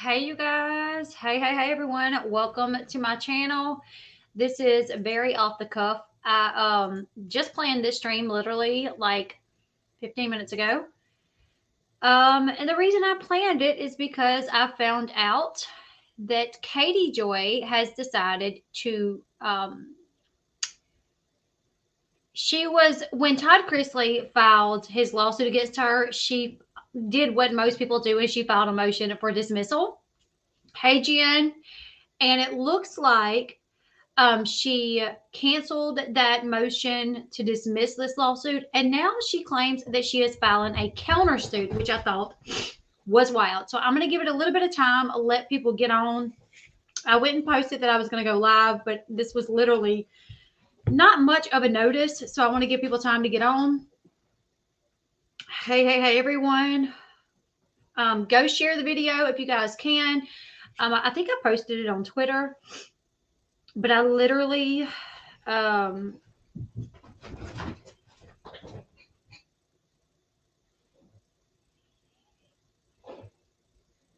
Hey, you guys. Hey, everyone. Welcome to my channel. This is very off the cuff. I just planned this stream literally like 15 minutes ago. And the reason I planned it is because I found out that Katie Joy has decided to she was when Todd Chrisley filed his lawsuit against her, she did what most people do, and she filed a motion for dismissal. Hey, Jen. And it looks like she canceled that motion to dismiss this lawsuit, and now she claims that she is filing a countersuit, which I thought was wild. So I'm going to give it a little bit of time, let people get on. I went and posted that I was going to go live, but this was literally not much of a notice, so I want to give people time to get on. Hey, everyone. Go share the video if you guys can. I think I posted it on Twitter, but I literally let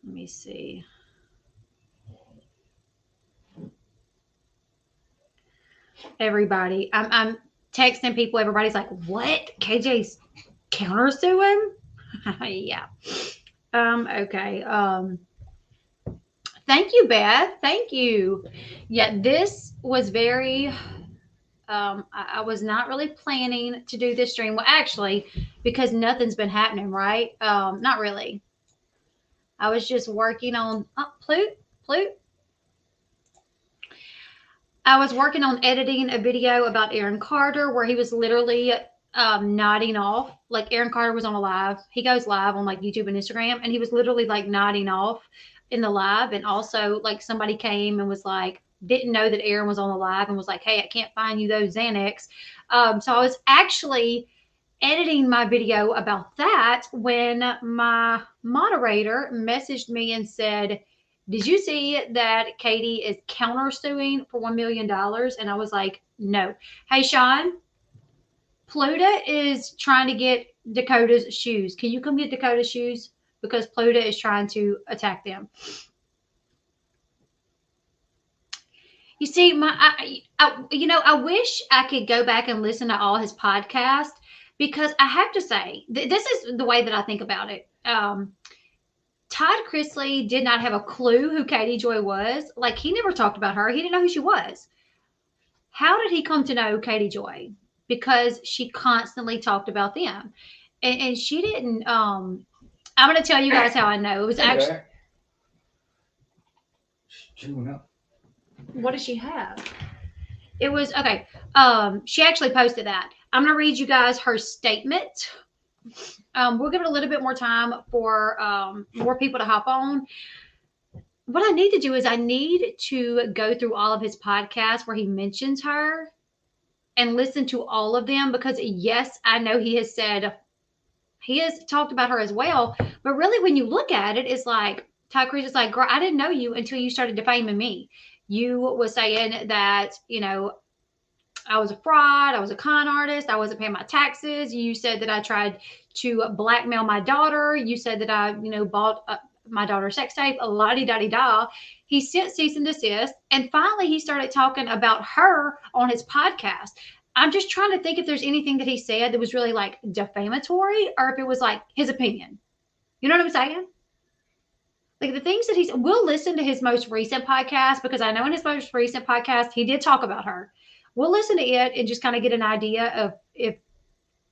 me see. Everybody, I'm texting people. Everybody's like, "What? KJ's countersuing?" Yeah. Okay. Thank you, Beth. Thank you. Yeah, this was very. I was not really planning to do this stream. Well, actually, because nothing's been happening, right? Not really. I was just working on. Oh, Plute. I was working on editing a video about Aaron Carter where he was literally nodding off. Like Aaron Carter was on a live. He goes live on like YouTube and Instagram, and he was literally like nodding off in the live. And also, like somebody came and was like, didn't know that Aaron was on the live and was like, "Hey, I can't find you those Xanax." So I was actually editing my video about that when my moderator messaged me and said, "Did you see that Katie is countersuing for $1 million?" And I was like, "No." Hey, Sean, Pluta is trying to get Dakota's shoes. Can you come get Dakota's shoes? Because Pluta is trying to attack them. You see, I wish I could go back and listen to all his podcasts because I have to say, this is the way that I think about it. Todd Chrisley did not have a clue who Katie Joy was. Like, he never talked about her. He didn't know who she was. How did he come to know Katie Joy? Because she constantly talked about them. And she didn't. I'm going to tell you guys how I know. It was actually. What does she have? It was okay. She actually posted that. I'm going to read you guys her statement. We'll give it a little bit more time for more people to hop on. What I need to do is I need to go through all of his podcasts where he mentions her and listen to all of them because, yes, I know he has talked about her as well. But really, when you look at it, it's like, Todd Cruz is like, "Girl, I didn't know you until you started defaming me. You was saying that, I was a fraud. I was a con artist. I wasn't paying my taxes. You said that I tried to blackmail my daughter. You said that I, bought my daughter's sex tape, a la-di-da-di-da." He sent cease and desist. And finally, he started talking about her on his podcast. I'm just trying to think if there's anything that he said that was really like defamatory or if it was like his opinion. You know what I'm saying? Like the things that we'll listen to his most recent podcast because I know in his most recent podcast, he did talk about her. We'll listen to it and just kind of get an idea of if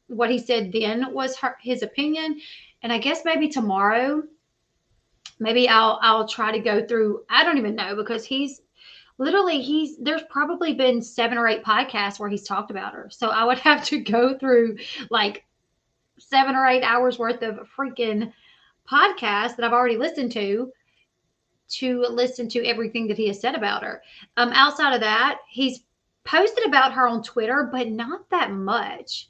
what he said then was his opinion. And I guess maybe tomorrow, maybe I'll try to go through. I don't even know because there's probably been 7 or 8 podcasts where he's talked about her. So I would have to go through like 7 or 8 hours worth of freaking podcasts that I've already listened to listen to everything that he has said about her. Outside of that, he's posted about her on Twitter, but not that much.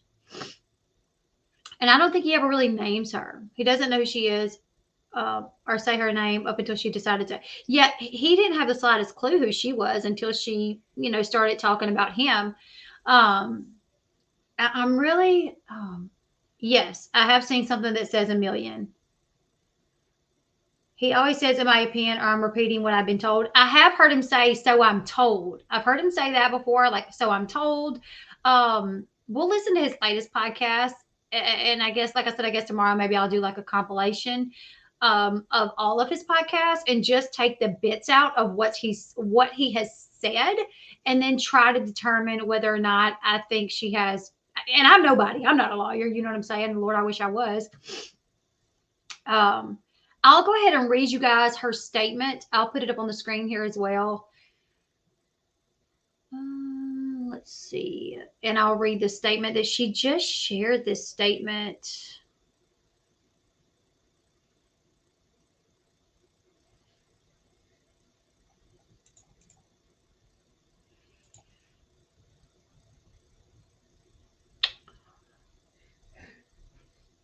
And I don't think he ever really names her. He doesn't know who she is or say her name up until she decided to. Yet he didn't have the slightest clue who she was until she, started talking about him. I'm really, yes, I have seen something that says $1 million. He always says, in my opinion, or I'm repeating what I've been told. I have heard him say, so I'm told. I've heard him say that before, like, so I'm told. We'll listen to his latest podcast. And I guess, like I said, I guess tomorrow maybe I'll do like a compilation of all of his podcasts and just take the bits out of what he has said and then try to determine whether or not I think she has. And I'm nobody. I'm not a lawyer. You know what I'm saying? Lord, I wish I was. I'll go ahead and read you guys her statement. I'll put it up on the screen here as well. Let's see. And I'll read the statement that she just shared. This statement.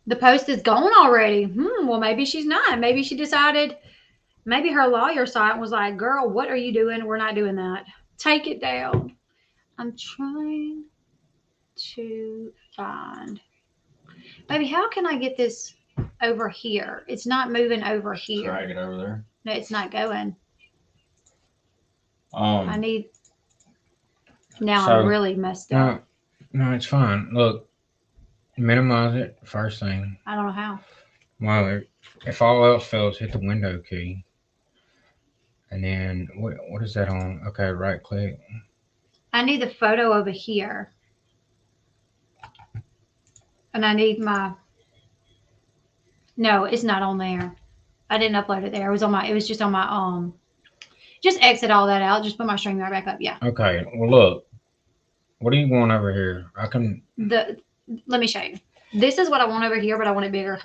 The post is gone already. Well, maybe she's not. Maybe she decided, maybe her lawyer saw it and was like, girl, what are you doing? We're not doing that. Take it down. I'm trying to find. Baby, how can I get this over here? It's not moving over here. Drag it over there. No, it's not going. I need. Now so, I'm really messed up. No, it's fine. Look, minimize it first thing. I don't know how. Well, if all else fails, hit the window key. And then, what is that on? Okay, right click. I need the photo over here. And I need my. No, it's not on there. I didn't upload it there. It was just on my Just exit all that out. Just put my stream right back up. Yeah. Okay. Well, look. What do you want over here? I can. Let me show you. This is what I want over here, but I want it bigger.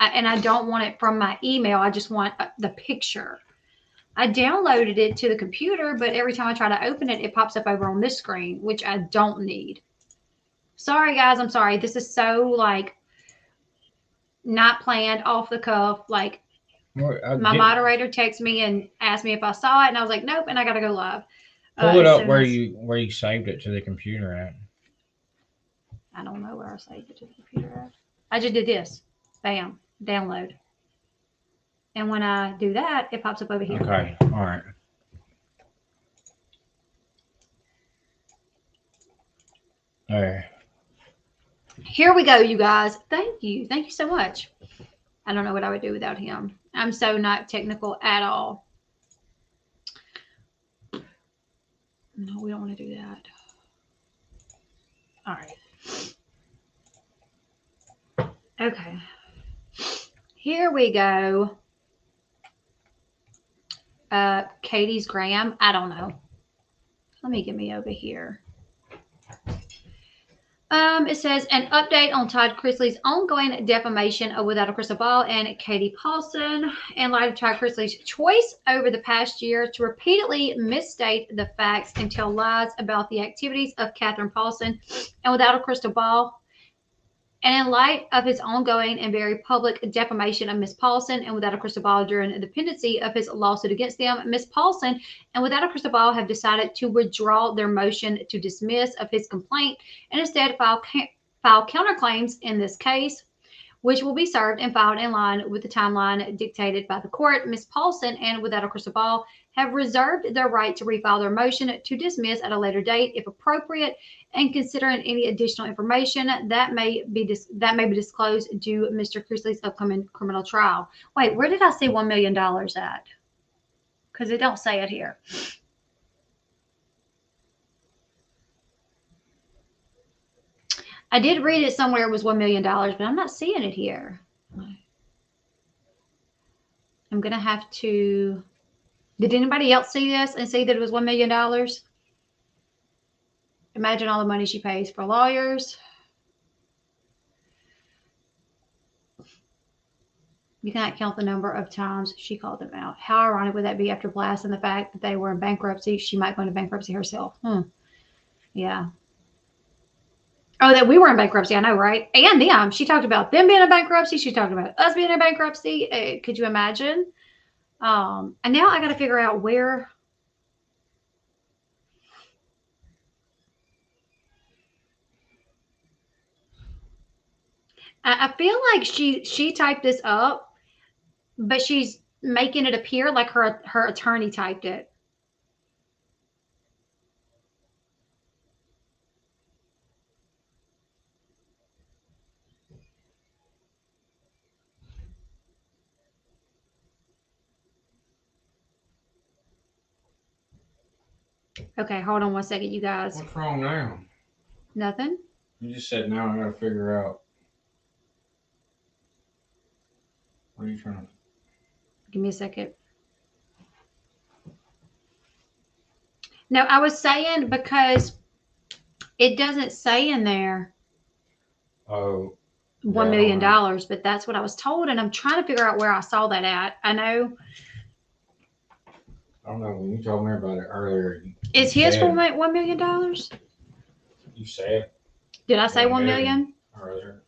And I don't want it from my email. I just want the picture. I downloaded it to the computer, but every time I try to open it, it pops up over on this screen, which I don't need. Sorry, guys. I'm sorry. This is so like not planned, off the cuff. Like my moderator texted me and asked me if I saw it, and I was like, nope, and I got to go live. Pull it up where you saved it to the computer at. I don't know where I saved it to the computer at. I just did this. Bam. Download. And when I do that, it pops up over here. Okay. All right. There. Here we go, you guys. Thank you. Thank you so much. I don't know what I would do without him. I'm so not technical at all. No, we don't want to do that. All right. Okay. Here we go. Katie's Graham. I don't know. Let me get me over here. It says an update on Todd Chrisley's ongoing defamation of Without a Crystal Ball and Katie Paulson in light of Todd Chrisley's choice over the past year to repeatedly misstate the facts and tell lies about the activities of Catherine Paulson and Without a Crystal Ball. And in light of his ongoing and very public defamation of Miss Paulson and Without a Crystal Ball during the pendency of his lawsuit against them, Miss Paulson and Without a Crystal Ball have decided to withdraw their motion to dismiss of his complaint and instead file counterclaims in this case, which will be served and filed in line with the timeline dictated by the court. Miss Paulson and Without a Crystal Ball have reserved their right to refile their motion to dismiss at a later date, if appropriate, and considering any additional information that may be disclosed due Mr. Chrisley's upcoming criminal trial. Wait, where did I see $1 million at? Because it don't say it here. I did read it somewhere it was $1 million, but I'm not seeing it here. I'm going to have to... Did anybody else see this and see that it was $1 million? Imagine all the money she pays for lawyers. You cannot count the number of times she called them out. How ironic would that be after blasting the fact that they were in bankruptcy? She might go into bankruptcy herself. Yeah. Oh, that we were in bankruptcy. I know, right? And them. She talked about them being in bankruptcy. She talked about us being in bankruptcy. Could you imagine? And now I got to figure out where. I feel like she typed this up but she's making it appear like her attorney typed it. Okay, hold on one second, you guys. What's wrong now? Nothing. You just said now I gotta figure out. What are you trying to? Give me a second. No, I was saying because it doesn't say in there Oh. $1 million, but that's what I was told, and I'm trying to figure out where I saw that at. I know. I don't know. When you told me about it earlier, Is his for $1 million? You said. Did I say 1 million? Earlier.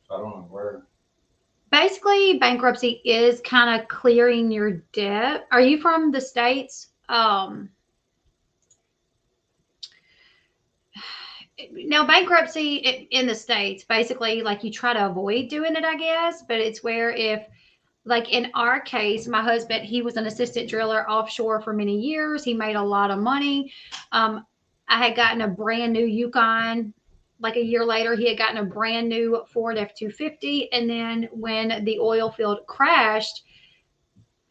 So I don't know where. Basically, bankruptcy is kind of clearing your debt. Are you from the States? Now, bankruptcy in the States, basically, like you try to avoid doing it, I guess, but it's where if, like in our case, my husband, he was an assistant driller offshore for many years. He made a lot of money. I had gotten a brand new Yukon. Like a year later, he had gotten a brand new Ford F-250. And then when the oil field crashed,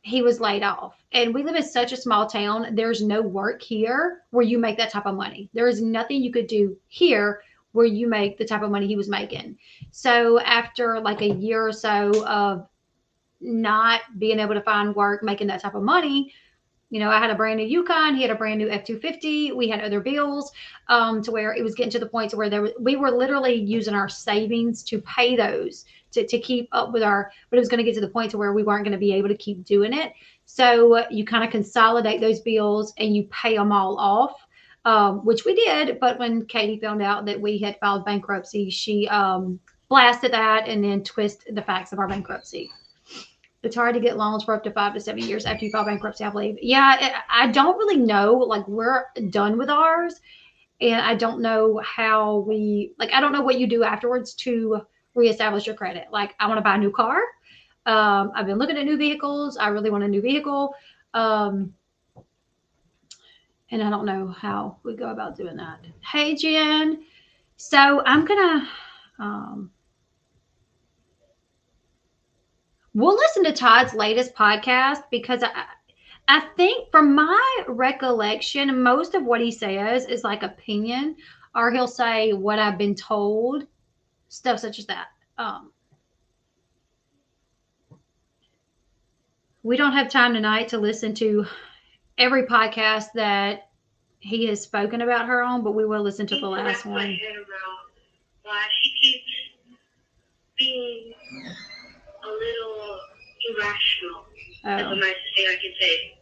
he was laid off. And we live in such a small town. There's no work here where you make that type of money. There is nothing you could do here where you make the type of money he was making. So after like a year or so of not being able to find work, making that type of money, you know, I had a brand new Yukon. He had a brand new F-250. We had other bills to where it was getting to the point to where we were literally using our savings to pay those to keep up with but it was going to get to the point to where we weren't going to be able to keep doing it. So you kind of consolidate those bills and you pay them all off, which we did. But when Katie found out that we had filed bankruptcy, she blasted that and then twisted the facts of our bankruptcy. It's hard to get loans for up to 5 to 7 years after you file bankruptcy, I believe. Yeah, I don't really know. Like, we're done with ours, and I don't know how I don't know what you do afterwards to reestablish your credit. Like, I want to buy a new car. I've been looking at new vehicles. I really want a new vehicle. And I don't know how we go about doing that. Hey, Jen. So I'm going to... we'll listen to Todd's latest podcast because I think from my recollection, most of what he says is like opinion, or he'll say what I've been told, stuff such as that. We don't have time tonight to listen to every podcast that he has spoken about her on, but we will listen to the last one. Why she keeps being a little irrational. That's the nicest thing I can say.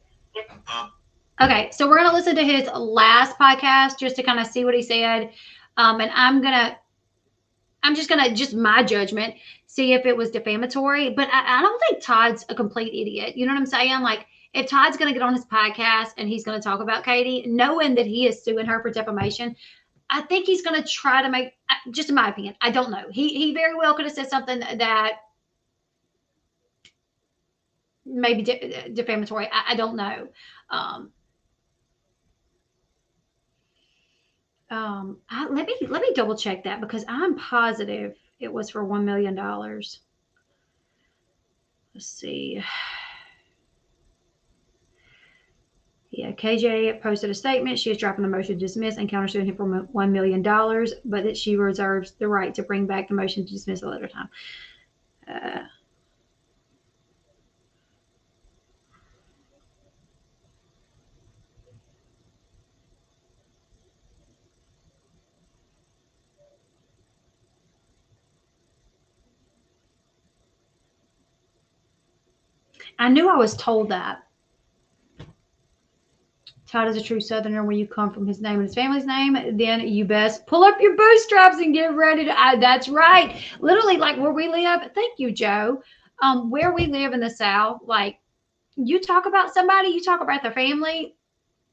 Okay, so we're gonna listen to his last podcast just to kind of see what he said, and I'm just gonna my judgment, see if it was defamatory. But I don't think Todd's a complete idiot. You know what I'm saying? Like, if Todd's gonna get on his podcast and he's gonna talk about Katie, knowing that he is suing her for defamation, I think he's gonna try to make, just in my opinion, I don't know. He very well could have said something that maybe defamatory. I don't know. Let me double check that because I'm positive it was for $1 million. Let's see. Yeah, KJ posted a statement. She is dropping the motion to dismiss and countersuing him for $1 million, but that she reserves the right to bring back the motion to dismiss at a later time. I knew I was told that. Todd is a true Southerner. When you come from his name and his family's name, then you best pull up your bootstraps and get ready to. That's right. Literally, like where we live. Thank you, Joe. Where we live in the South, like you talk about somebody, you talk about their family,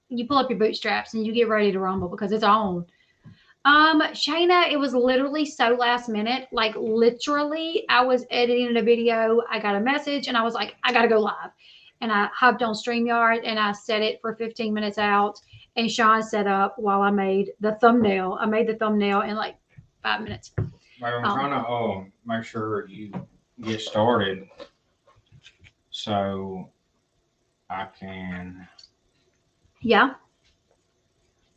you pull up your bootstraps and you get ready to rumble because it's on. Shayna, it was literally so last minute. Like literally, I was editing a video. I got a message and I was like, I gotta go live. And I hopped on StreamYard and I set it for 15 minutes out. And Sean set up while I made the thumbnail. I made the thumbnail in like 5 minutes. But I'm trying to make sure you get started so I can Yeah.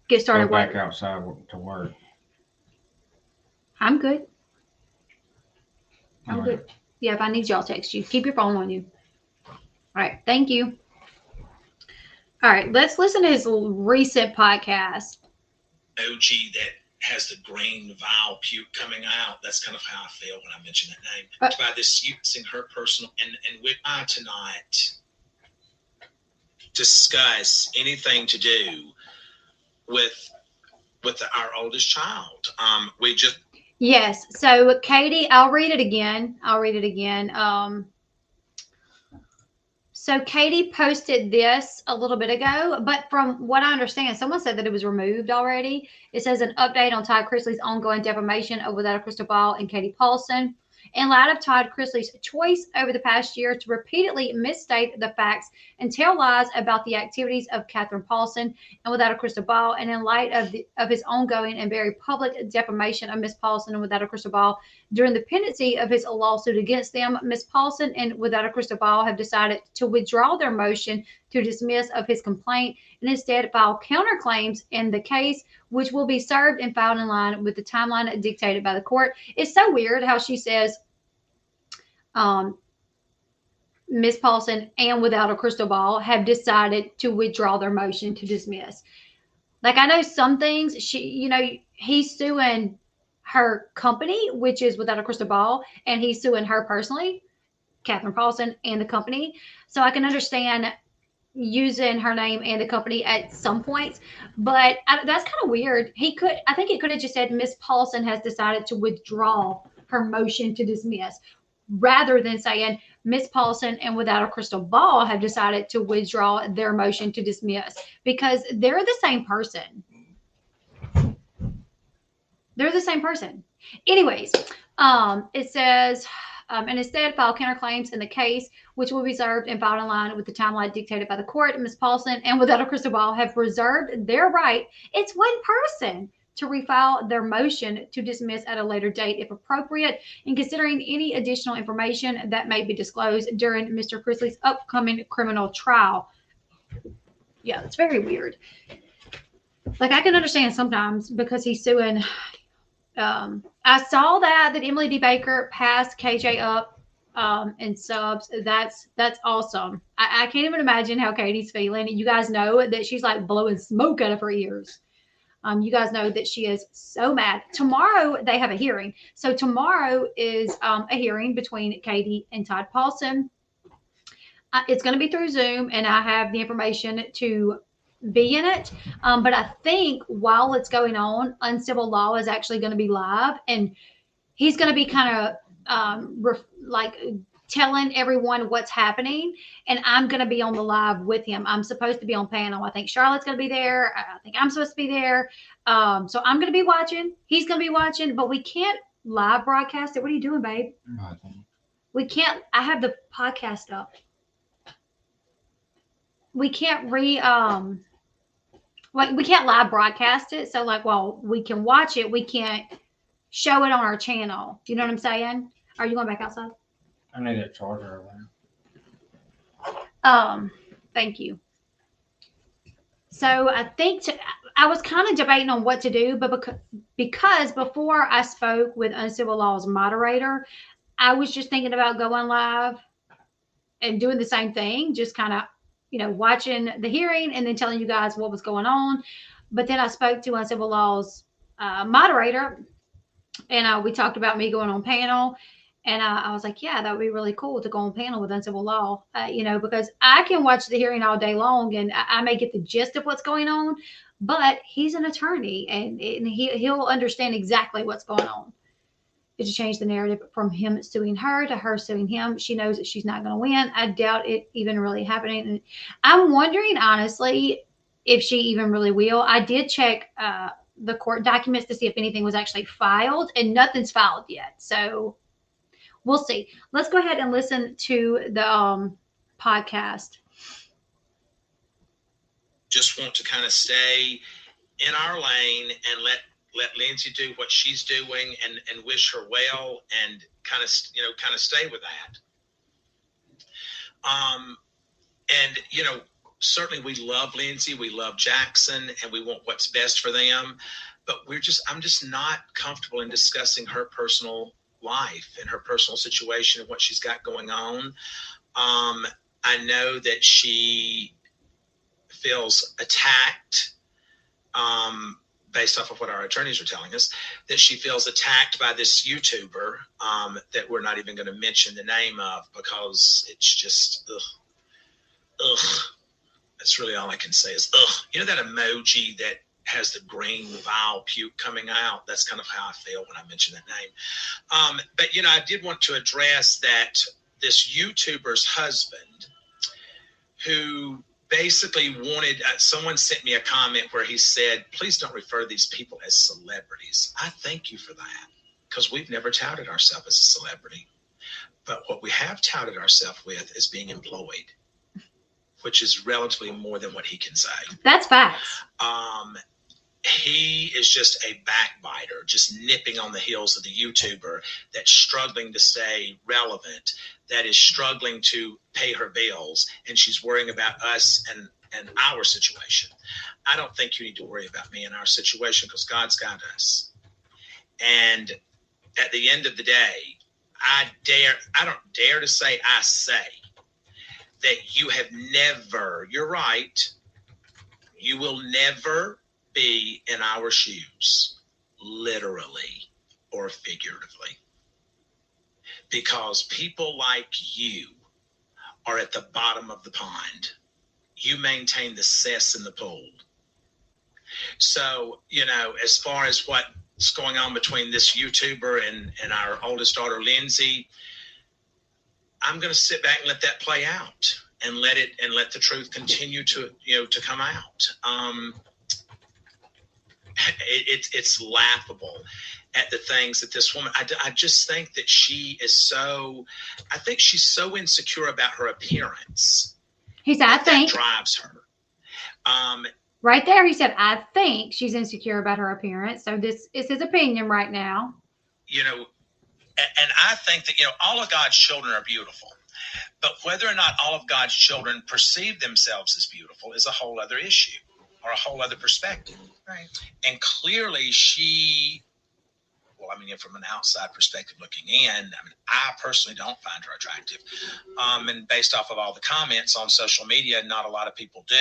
Get started. Go back outside to work. I'm good. I'm good. Yeah, if I need you, I'll text you. Keep your phone on you. All right. Thank you. All right. Let's listen to his recent podcast. OG that has the green vial puke coming out. That's kind of how I feel when I mention that name. By this using her personal and with I tonight discuss anything to do with our oldest child. We just Yes. So Katie, I'll read it again. So Katie posted this a little bit ago, but from what I understand, someone said that it was removed already. It says an update on Todd Chrisley's ongoing defamation of Without a Crystal Ball and Katie Paulson. In light of Todd Chrisley's choice over the past year to repeatedly misstate the facts and tell lies about the activities of Catherine Paulson and Without a Crystal Ball, and in light of his ongoing and very public defamation of Miss Paulson and Without a Crystal Ball during the pendency of his lawsuit against them, Miss Paulson and Without a Crystal Ball have decided to withdraw their motion to dismiss of his complaint and instead file counterclaims in the case, which will be served and filed in line with the timeline dictated by the court. It's so weird how she says Miss Paulson and Without a Crystal Ball have decided to withdraw their motion to dismiss. Like, I know some things he's suing her company, which is Without a Crystal Ball, and he's suing her personally, Catherine Paulson, and the company. So I can understand using her name and the company at some points, but that's kind of weird. I think it could have just said Miss Paulson has decided to withdraw her motion to dismiss, rather than saying Miss Paulson and Without a Crystal Ball have decided to withdraw their motion to dismiss, because they're the same person. They're the same person. Anyways, it says, and instead file counterclaims in the case, which will be served and filed in line with the timeline dictated by the court. Ms. Paulson and Without a Crystal Ball have reserved their right, it's one person, to refile their motion to dismiss at a later date if appropriate, and considering any additional information that may be disclosed during Mr. Chrisley's upcoming criminal trial. Yeah, it's very weird. Like, I can understand sometimes because he's suing. I saw that Emily D. Baker passed KJ up in subs. That's awesome. I can't even imagine how Katie's feeling. You guys know that she's like blowing smoke out of her ears. You guys know that she is so mad. Tomorrow they have a hearing. So tomorrow is a hearing between Katie and Todd Paulson. It's going to be through Zoom, and I have the information to be in it. But I think while it's going on, Uncivil Law is actually going to be live, and he's going to be kind of telling everyone what's happening, and I'm going to be on the live with him. I'm supposed to be on panel. I think Charlotte's going to be there. I think I'm supposed to be there. So I'm going to be watching. He's going to be watching, but we can't live broadcast it. What are you doing, babe? Nothing. We can't. I have the podcast up. We can't we can't live broadcast it. So while we can watch it, we can't show it on our channel. You know what I'm saying? Are you going back outside? I need that charger over there. Thank you. So I think I was kind of debating on what to do, but because before I spoke with Uncivil Law's moderator, I was just thinking about going live and doing the same thing, just kind of, watching the hearing and then telling you guys what was going on. But then I spoke to Uncivil Law's moderator, and we talked about me going on panel. And I was like, yeah, that would be really cool to go on panel with Uncivil Law, because I can watch the hearing all day long and I may get the gist of what's going on, but he's an attorney and he'll understand exactly what's going on. It just changed the narrative from him suing her to her suing him. She knows that she's not going to win. I doubt it even really happening. And I'm wondering, honestly, if she even really will. I did check the court documents to see if anything was actually filed, and nothing's filed yet. So we'll see. Let's go ahead and listen to the podcast. Just want to kind of stay in our lane and let Lindsay do what she's doing and wish her well and kind of stay with that. And certainly we love Lindsay, we love Jackson, and we want what's best for them. But I'm just not comfortable in discussing her personal life and her personal situation and what she's got going on. I know that she feels attacked, based off of what our attorneys are telling us, that she feels attacked by this YouTuber that we're not even going to mention the name of, because it's just, ugh. That's really all I can say is, ugh. You know that emoji that has the green vile puke coming out? That's kind of how I feel when I mention that name. But, I did want to address that this YouTuber's husband, who basically wanted, someone sent me a comment where he said, please don't refer to these people as celebrities. I thank you for that, because we've never touted ourselves as a celebrity. But what we have touted ourselves with is being employed, which is relatively more than what he can say. That's facts. He is just a backbiter, just nipping on the heels of the YouTuber that's struggling to stay relevant, that is struggling to pay her bills, and she's worrying about us and our situation. I don't think you need to worry about me and our situation, because God's got us. And at the end of the day, I don't dare to say, I say that you have never, you're right, you will never be in our shoes, literally or figuratively, because people like you are at the bottom of the pond. You maintain the cess in the pool. So, as far as what's going on between this YouTuber and our oldest daughter, Lindsay, I'm going to sit back and let that play out and let the truth continue to come out. It's laughable at the things that this woman, I just think that she's so insecure about her appearance. He said, I think that drives her. Right there, he said, I think she's insecure about her appearance. So this is his opinion right now. And I think that, all of God's children are beautiful. But whether or not all of God's children perceive themselves as beautiful is a whole other issue, or a whole other perspective. Right. And clearly from an outside perspective looking in, I personally don't find her attractive. And based off of all the comments on social media, not a lot of people do.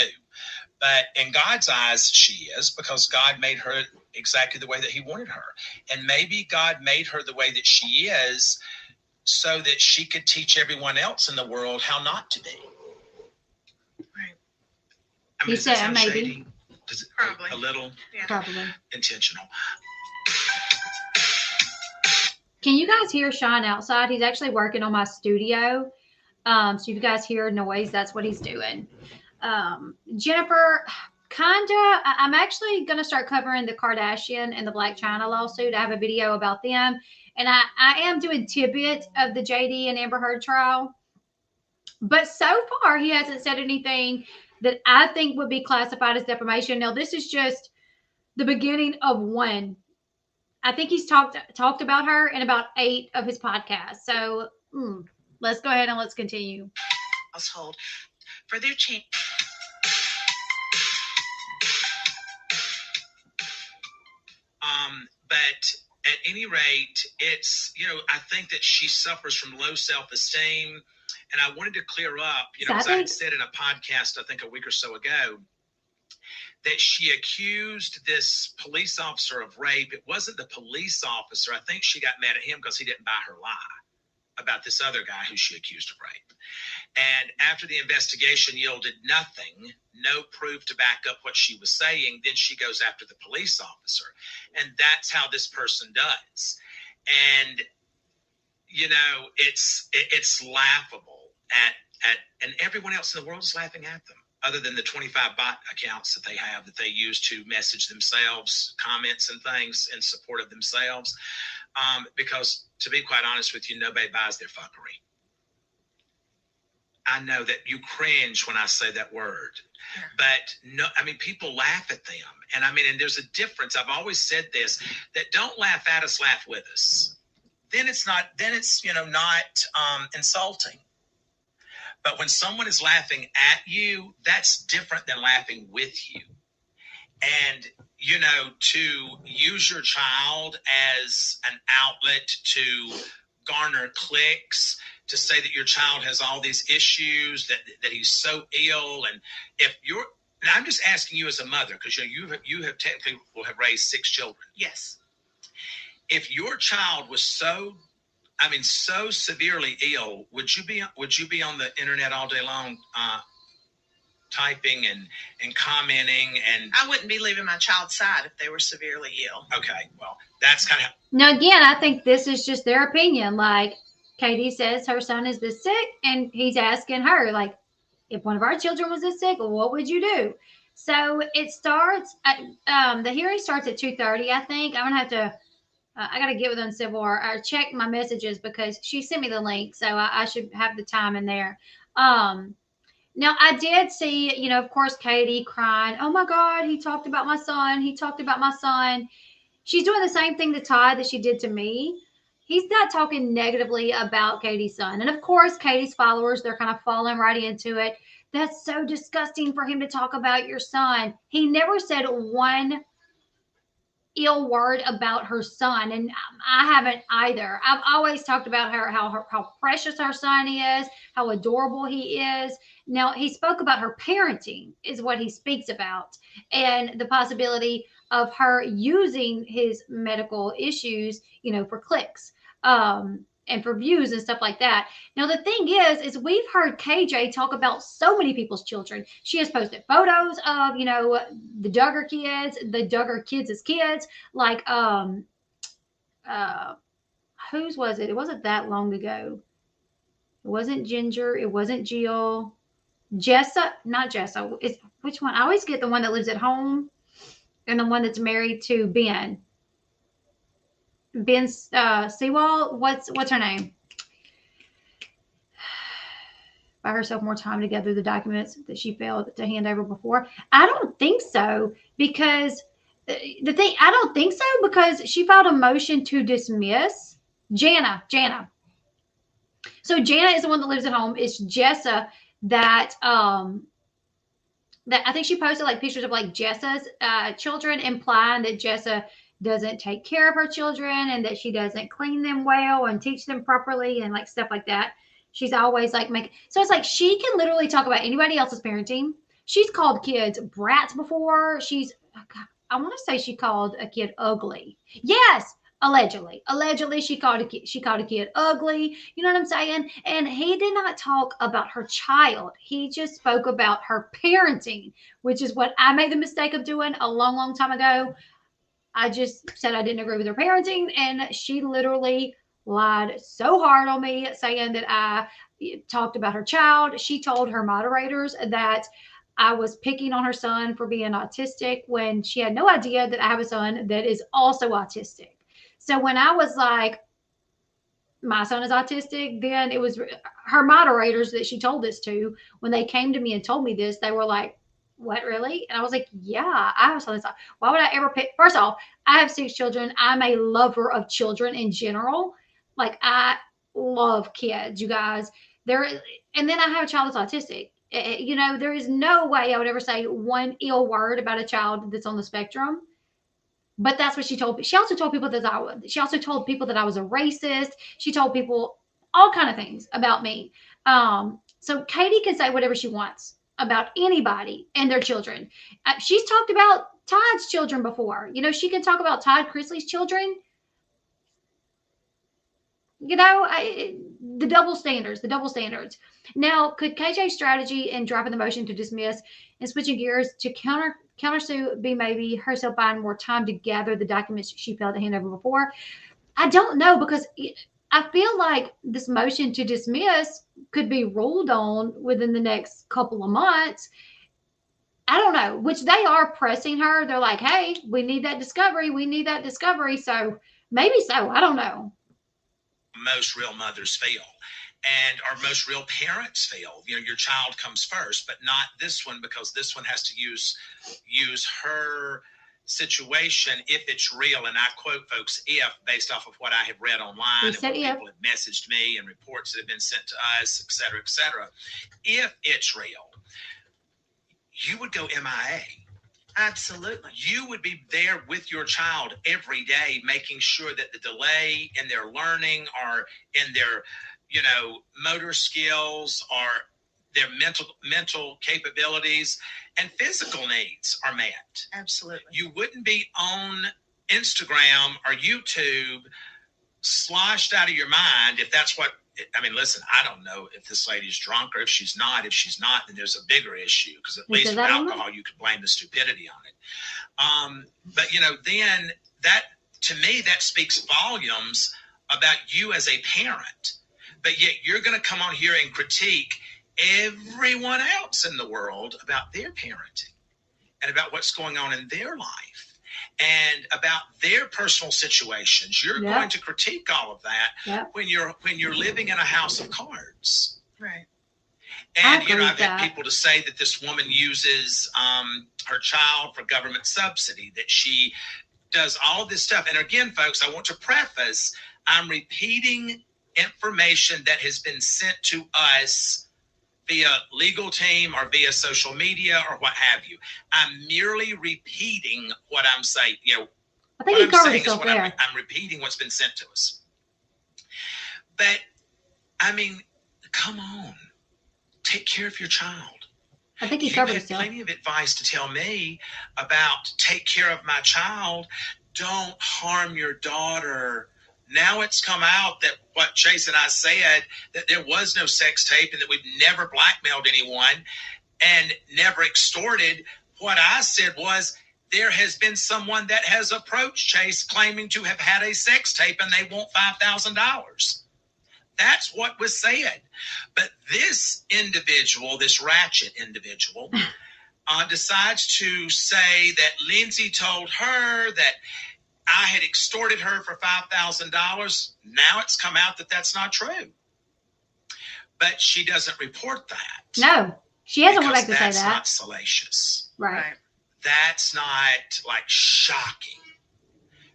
But in God's eyes, she is, because God made her exactly the way that he wanted her. And maybe God made her the way that she is so that she could teach everyone else in the world how not to be. Right. He said maybe. Shady? Does it, Probably. A little? Yeah. Probably. Intentional. Can you guys hear Sean outside? He's actually working on my studio. So if you guys hear noise, that's what he's doing. Jennifer, I'm actually going to start covering the Kardashian and the Black China lawsuit. I have a video about them. And I am doing tidbits of the JD and Amber Heard trial. But so far, he hasn't said anything that I think would be classified as defamation. Now, this is just the beginning of one. I think he's talked about her in about 8 of his podcasts. So let's go ahead and let's continue. Household for their change. But at any rate, it's, I think that she suffers from low self-esteem. And I wanted to clear up, because I had said in a podcast, I think a week or so ago, that she accused this police officer of rape. It wasn't the police officer. I think she got mad at him because he didn't buy her lie about this other guy who she accused of rape. And after the investigation yielded nothing, no proof to back up what she was saying, then she goes after the police officer. And that's how this person does. And, it's laughable and everyone else in the world is laughing at them. other than the 25 bot accounts that they have that they use to message themselves, comments and things in support of themselves. Because to be quite honest with you, nobody buys their fuckery. I know that you cringe when I say that word, but no, I mean, people laugh at them. And I mean, and there's a difference. I've always said this, that don't laugh at us, laugh with us. Then it's not, not insulting. But when someone is laughing at you, that's different than laughing with you. And, to use your child as an outlet to garner clicks, to say that your child has all these issues, that he's so ill. And I'm just asking you as a mother, because you have technically will have raised 6 children. Yes. If your child was so severely ill, would you be on the internet all day long, typing and commenting? And I wouldn't be leaving my child's side if they were severely ill. Okay, well, that's kind of. Now, again, I think this is just their opinion. Like, Katie says her son is this sick, and he's asking her, like, if one of our children was this sick, what would you do? So it starts at, the hearing starts at 2:30, I think. I'm going to have to, I got to get with Uncivil or check my messages, because she sent me the link. So I should have the time in there. Now, I did see, of course, Katie crying. Oh, my God, he talked about my son. He talked about my son. She's doing the same thing to Todd that she did to me. He's not talking negatively about Katie's son. And, of course, Katie's followers, they're kind of falling right into it. That's so disgusting for him to talk about your son. He never said one ill word about her son, and I haven't either. I've always talked about how precious her son is, how adorable he is. Now, he spoke about her parenting is what he speaks about, and the possibility of her using his medical issues, for clicks, and for views and stuff like that. Now, the thing is we've heard KJ talk about so many people's children. She has posted photos of, the Duggar kids' kids. Like, whose was it? It wasn't that long ago. It wasn't Ginger. It wasn't Jill. Not Jessa. Which one? I always get the one that lives at home and the one that's married to Ben. Ben Seawall. What's her name? Buy herself more time to gather the documents that she failed to hand over before. I don't think so, because I don't think so because she filed a motion to dismiss. Jana. So Jana is the one that lives at home. It's Jessa that I think she posted like pictures of like Jessa's children, implying that Jessa doesn't take care of her children and that she doesn't clean them well and teach them properly and like stuff like that. She's always like so it's like she can literally talk about anybody else's parenting. She's called kids brats before. I want to say she called a kid ugly. Yes, allegedly she called a kid ugly. You know what I'm saying? And he did not talk about her child. He just spoke about her parenting, which is what I made the mistake of doing a long time ago. I just said I didn't agree with her parenting, and she literally lied so hard on me, saying that I talked about her child. She told her moderators that I was picking on her son for being autistic, when she had no idea that I have a son that is also autistic. So when I was like, my son is autistic, then it was her moderators that she told this to. When they came to me and told me this, they were like, what, really? And I was like, yeah, I have something. Why would I ever pick? First off, I have 6 children. I'm a lover of children in general. Like, I love kids, you guys. And then I have a child that's autistic. There is no way I would ever say one ill word about a child that's on the spectrum. But that's what she told me. She also told people that I was a racist. She told people all kind of things about me. So Katie can say whatever she wants about anybody and their children. She's talked about Todd's children before. She can talk about Todd Chrisley's children. The double standards. Now, could KJ's strategy in dropping the motion to dismiss and switching gears to countersue be maybe herself buying more time to gather the documents she failed to hand over before? I don't know, because I feel like this motion to dismiss could be ruled on within the next couple of months. I don't know, which they are pressing her. They're like, hey, we need that discovery. We need that discovery. So maybe so. I don't know. Most real mothers fail. And our most real parents fail. You know, your child comes first, but not this one, because this one has to use her situation if it's real. And I quote, folks, if, based off of what I have read online and what people have messaged me and reports that have been sent to us, et cetera, if it's real, you would go MIA. Absolutely. You would be there with your child every day, making sure that the delay in their learning or in their, you know, motor skills or their mental capabilities and physical needs are met. Absolutely. You wouldn't be on Instagram or YouTube sloshed out of your mind if that's what, I mean, listen, I don't know if this lady's drunk or if she's not. If she's not, then there's a bigger issue, because at least with alcohol, you could blame the stupidity on it. But, you know, then that, to me, that speaks volumes about you as a parent. But yet you're going to come on here and critique everyone else in the world about their parenting and about what's going on in their life and about their personal situations. You're going to critique all of that when you're living in a house of cards. Right. And, you know, I've had people to say that this woman uses her child for government subsidy, that she does all of this stuff. And again, folks, I want to preface, I'm repeating information that has been sent to us via legal team or via social media or what have you. I'm merely repeating what I'm saying. You know, I think what I'm saying is what I'm repeating what's been sent to us. But, I mean, come on. Take care of your child. I think he covered himself. You had plenty of advice to tell me about take care of my child. Don't harm your daughter. Now it's come out that what Chase and I said, that there was no sex tape and that we've never blackmailed anyone and never extorted. What I said was there has been someone that has approached Chase claiming to have had a sex tape and they want $5,000. That's what was said. But this individual, this ratchet individual, decides to say that Lindsay told her that I had extorted her for $5,000. Now it's come out that that's not true. But she doesn't report that. No, she hasn't wanted to say that. That's not salacious. Right. That's not like shocking.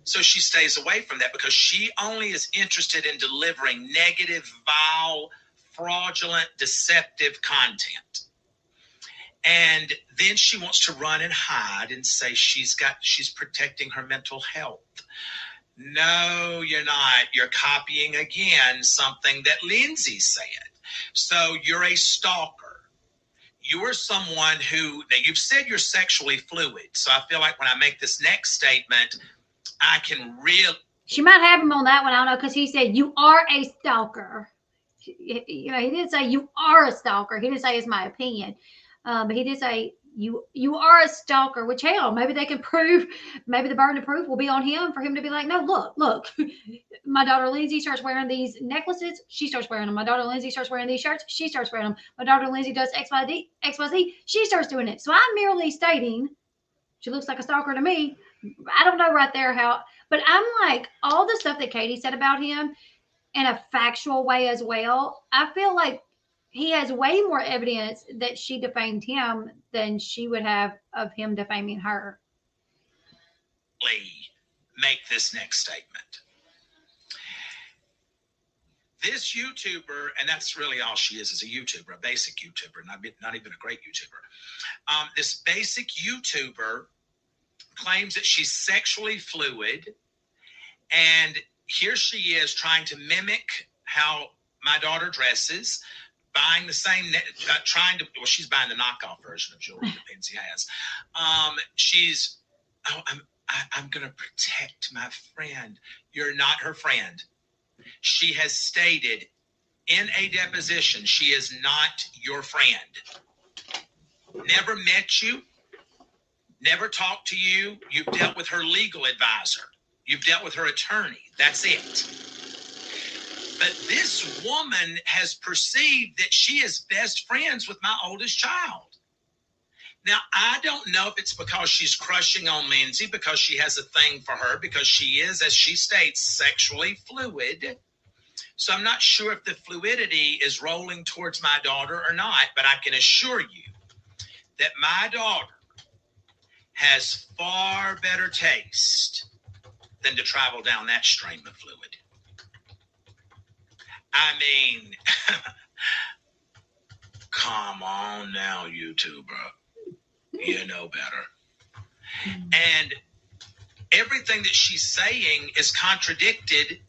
So she stays away from that because she only is interested in delivering negative, vile, fraudulent, deceptive content. And then she wants to run and hide and say she's protecting her mental health. No, you're not. You're copying again something that Lindsay said. So you're a stalker. You are someone who, now you've said you're sexually fluid. So I feel like when I make this next statement, I can really. She might have him on that one. I don't know, because he said you are a stalker. You know, he didn't say you are a stalker. He didn't say it's my opinion. But he did say you are a stalker, which hell, maybe they can prove, maybe the burden of proof will be on him for him to be like, no, look, my daughter Lindsay starts wearing these necklaces, she starts wearing them. My daughter Lindsay starts wearing these shirts, she starts wearing them. My daughter Lindsay does XYZ, she starts doing it. So I'm merely stating she looks like a stalker to me. I don't know right there how, but I'm like, all the stuff that Katie said about him in a factual way as well, I feel like he has way more evidence that she defamed him than she would have of him defaming her. Make this next statement. This YouTuber, and that's really all she is a YouTuber, a basic YouTuber, not even a great YouTuber. This basic YouTuber claims that she's sexually fluid, and here she is trying to mimic how my daughter dresses, buying the same, she's buying the knockoff version of jewelry that Lindsay has. I'm going to protect my friend. You're not her friend. She has stated in a deposition, she is not your friend. Never met you, never talked to you. You've dealt with her legal advisor. You've dealt with her attorney. That's it. But this woman has perceived that she is best friends with my oldest child. Now, I don't know if it's because she's crushing on Lindsay, because she has a thing for her, because she is, as she states, sexually fluid. So I'm not sure if the fluidity is rolling towards my daughter or not, but I can assure you that my daughter has far better taste than to travel down that stream of fluid. I mean, come on now, YouTuber. You know better. And everything that she's saying is contradicted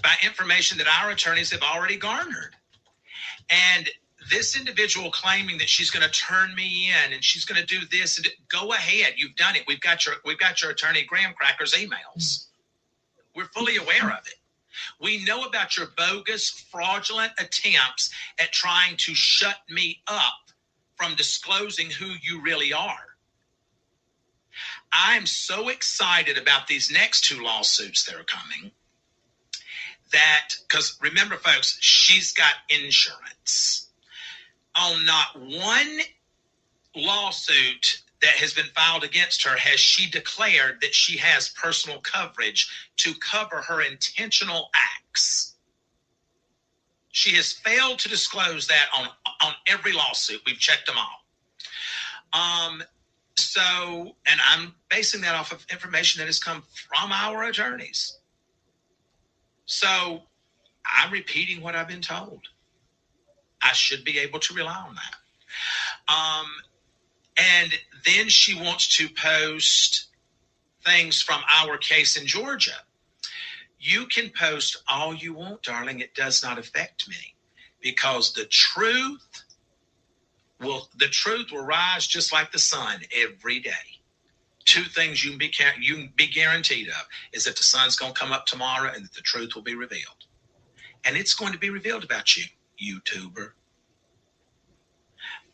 by information that our attorneys have already garnered. And this individual claiming that she's going to turn me in and she's going to do this, and go ahead, you've done it. We've got your attorney Graham Cracker's emails. We're fully aware of it. We know about your bogus, fraudulent attempts at trying to shut me up from disclosing who you really are. I'm so excited about these next 2 lawsuits that are coming. That, because remember, folks, she's got insurance. On not one lawsuit that has been filed against her has she declared that she has personal coverage to cover her intentional acts. She has failed to disclose that on every lawsuit. We've checked them all. So, and I'm basing that off of information that has come from our attorneys. So I'm repeating what I've been told. I should be able to rely on that. And then she wants to post things from our case in Georgia. You can post all you want, darling. It does not affect me, because the truth will rise just like the sun every day. 2 things you can be guaranteed of is that the sun's going to come up tomorrow and that the truth will be revealed. And it's going to be revealed about you, YouTuber.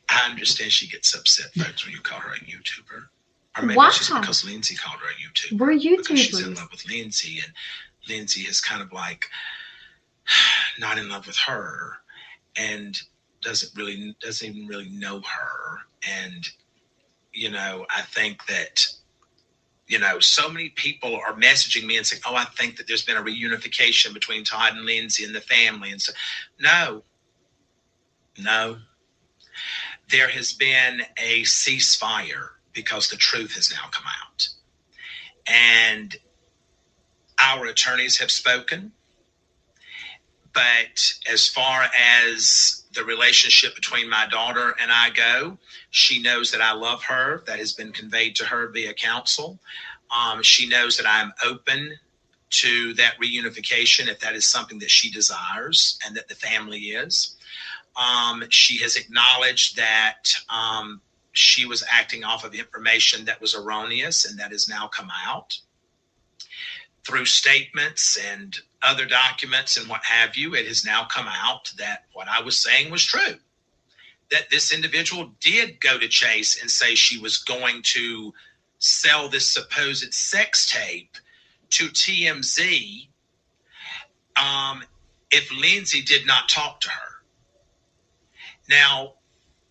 I understand she gets upset, folks, when you call her a YouTuber. Or maybe it's just because Lindsay called her a YouTuber. We're YouTubers. Because she's in love with Lindsay, and Lindsay is kind of like not in love with her and doesn't even really know her. And, I think that, so many people are messaging me and saying, oh, I think that there's been a reunification between Todd and Lindsay and the family. And so, no. There has been a ceasefire because the truth has now come out. And our attorneys have spoken. But as far as the relationship between my daughter and I go, she knows that I love her. That has been conveyed to her via counsel. She knows that I'm open to that reunification if that is something that she desires and that the family is. She has acknowledged that she was acting off of information that was erroneous, and that has now come out through statements and other documents and what have you. It has now come out that what I was saying was true, that this individual did go to Chase and say she was going to sell this supposed sex tape to TMZ if Lindsay did not talk to her. Now,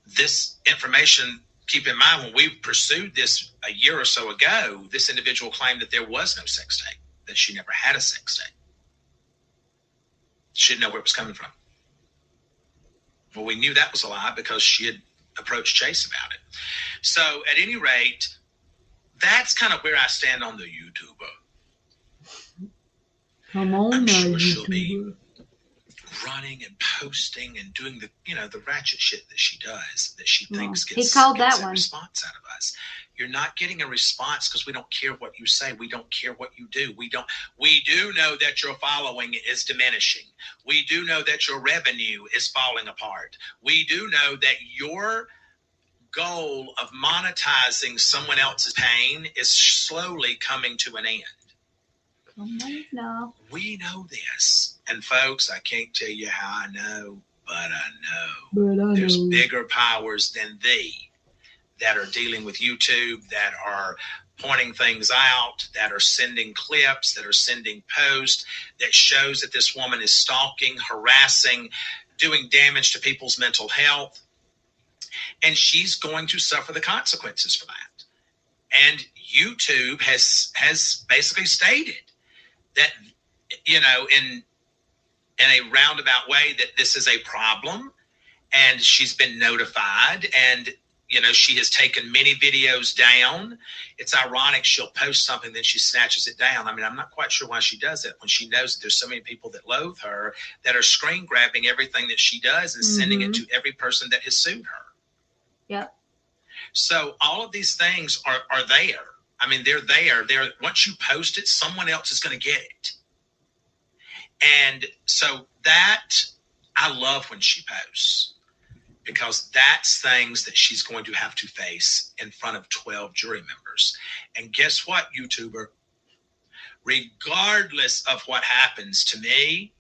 this information, keep in mind, when we pursued this a year or so ago, this individual claimed that there was no sex tape, that she never had a sex tape. She didn't know where it was coming from. Well, we knew that was a lie because she had approached Chase about it. So at any rate, that's kind of where I stand on the YouTuber. Come on, I'm sure YouTuber. she'll be running and posting and doing the ratchet shit that she does, that she thinks gets a response out of us. You're not getting a response because we don't care what you say. We don't care what you do. We do know that your following is diminishing. We do know that your revenue is falling apart. We do know that your goal of monetizing someone else's pain is slowly coming to an end. No. We know this. And folks, I can't tell you how I know, but I know. There's bigger powers than thee that are dealing with YouTube, that are pointing things out, that are sending clips, that are sending posts, that shows that this woman is stalking, harassing, doing damage to people's mental health. and she's going to suffer the consequences for that. And YouTube has basically stated that, you know, in a roundabout way, that this is a problem, and she's been notified, and, you know, she has taken many videos down. It's ironic. She'll post something, then she snatches it down. I mean, I'm not quite sure why she does it when she knows that there's so many people that loathe her, that are screen grabbing everything that she does and sending it to every person that has sued her. Yep. So all of these things are there. I mean, they're there. Once you post it, someone else is going to get it. And so that, I love when she posts, because that's things that she's going to have to face in front of 12 jury members. And guess what, YouTuber? Regardless of what happens to me,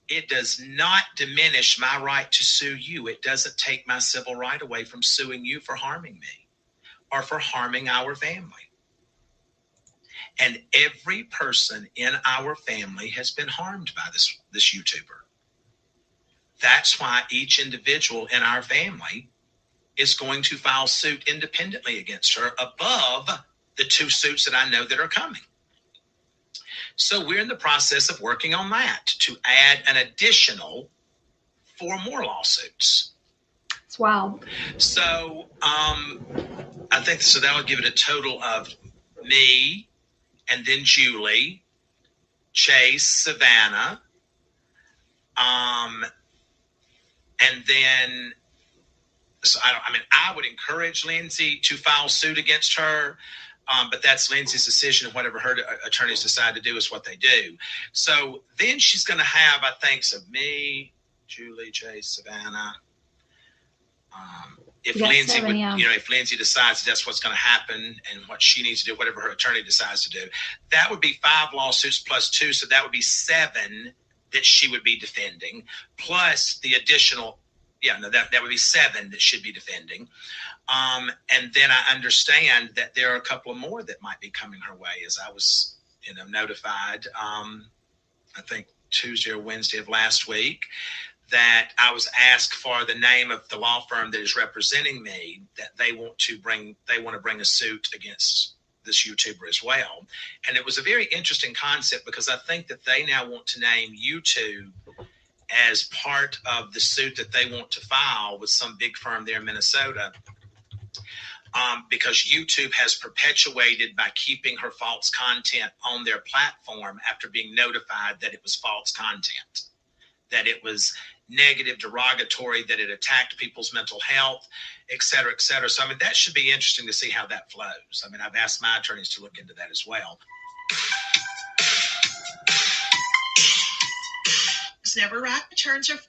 it does not diminish my right to sue you. It doesn't take my civil right away from suing you for harming me or for harming our family. And every person in our family has been harmed by this YouTuber. That's why each individual in our family is going to file suit independently against her above the 2 suits that I know that are coming. So we're in the process of working on that to add an additional 4 more lawsuits. It's wild. So I think so that would give it a total of me, and then Julie, Chase, Savannah, and then, so I would encourage Lindsay to file suit against her, but that's Lindsay's decision, and whatever her attorneys decide to do is what they do. So then she's going to have, I think, so me, Julie, Chase, Savannah. If Lindsay 7, yeah. if Lindsay decides that's what's going to happen and what she needs to do, whatever her attorney decides to do, that would be 5 lawsuits plus 2. So that would be 7 that she would be defending, plus the additional, that would be 7 that should be defending. And then I understand that there are a couple of more that might be coming her way, as I was, notified, I think Tuesday or Wednesday of last week, that I was asked for the name of the law firm that is representing me, that they want to bring a suit against this YouTuber as well. And it was a very interesting concept, because I think that they now want to name YouTube as part of the suit that they want to file with some big firm there in Minnesota, because YouTube has perpetuated by keeping her false content on their platform after being notified that it was false content, that it was negative, derogatory, that it attacked people's mental health, et cetera, et cetera. So, that should be interesting to see how that flows. I've asked my attorneys to look into that as well. It's never right. Turns her.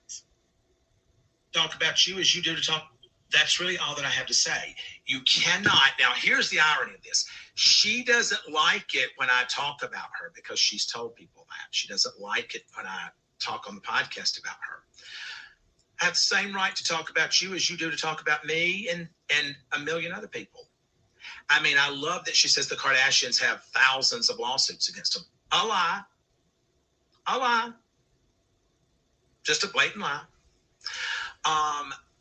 Talk about you as you do to talk. That's really all that I have to say. You cannot. Now, here's the irony of this. She doesn't like it when I talk about her, because she's told people that. She doesn't like it when I talk on the podcast about her. I have the same right to talk about you as you do to talk about me and a million other people. I love that she says the Kardashians have thousands of lawsuits against them. A lie. A lie. Just a blatant lie.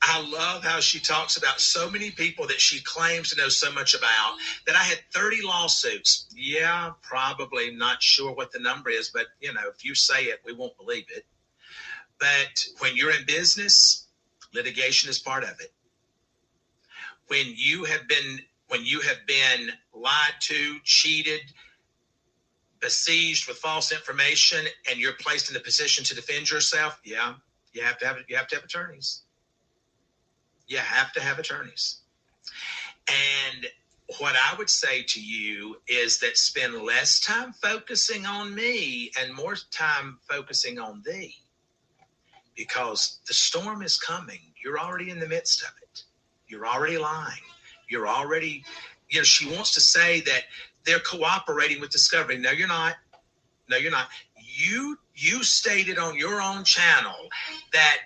I love how she talks about so many people that she claims to know so much about, that I had 30 lawsuits. Yeah, probably not sure what the number is, but if you say it, we won't believe it. But when you're in business, litigation is part of it. When you have been lied to, cheated, besieged with false information, and you're placed in the position to defend yourself, you have to have attorneys. You have to have attorneys. And what I would say to you is that spend less time focusing on me and more time focusing on thee, because the storm is coming. You're already in the midst of it. You're already lying. You're already, she wants to say that they're cooperating with discovery. No, you're not. No, you're not. You stated on your own channel that